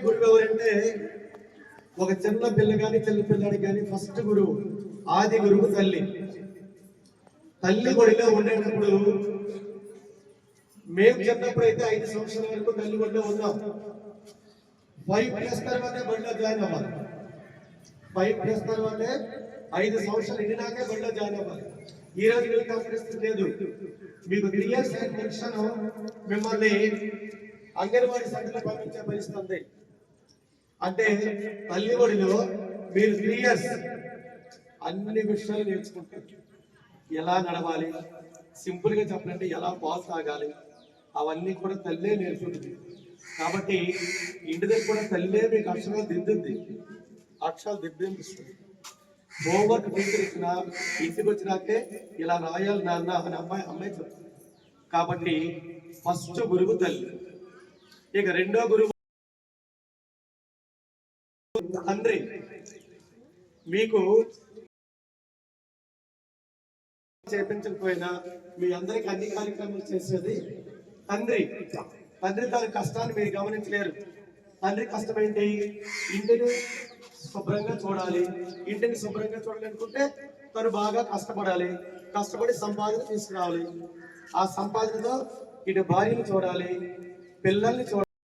గురువు ఎవరంటే ఒక చిన్న పిల్ల కానీ చిన్న పిల్లాడికి కానీ ఫస్ట్ గురువు ఆది గురువు తల్లి. తల్లి ఒడిలో ఉండేటప్పుడు మేము చిన్నప్పుడు అయితే 5 సంవత్సరాల వరకు తల్లి ఒడిలో ఉన్నాం. 5+ తర్వాతే బడిలో జాయిన్ అవ్వాలి. 5+ తర్వాతే 5 సంవత్సరాలు నిండినాకే బడిలో జాయిన్ అవ్వాలి. ఈ రోజు మీకు ఆ పరిస్థితి లేదు. మీకు 3 years పెన్షన్ మిమ్మల్ని అంగన్వాడీ సెంటర్లో పంపించే పరిస్థితి ఉంది. అంటే తల్లి ఒడిలో మీరు 3 years అన్ని విషయాలు నేర్చుకుంటారు. ఎలా నడవాలి, సింపుల్ గా చెప్పాలంటే ఎలా పాలు తాగాలి, అవన్నీ కూడా తల్లే నేర్చుకుంటుంది. కాబట్టి ఇంటి దగ్గర కూడా తల్లే మీకు అక్షరాలు దిద్దిస్తుంది. హోంవర్క్ ఇచ్చిన ఇంటికి వచ్చినాకే ఇలా రాయాలి నాన్న అని అమ్మాయి చెప్తుంది. కాబట్టి ఫస్ట్ గురువు తల్లి. ఇక రెండో గురువు తండ్రి. మీకు చేపించకపోయినా మీ అందరికి అన్ని కార్యక్రమాలు చేసేది తండ్రి. తన కష్టాన్ని మీరు గమనించలేరు. తండ్రి కష్టం ఏంటి? ఇంటిని శుభ్రంగా చూడాలి. ఇంటిని శుభ్రంగా చూడాలనుకుంటే తను బాగా కష్టపడి సంపాదన తీసుకురావాలి. ఆ సంపాదనతో ఇటు భార్యను చూడాలి, పిల్లల్ని చూడాలి.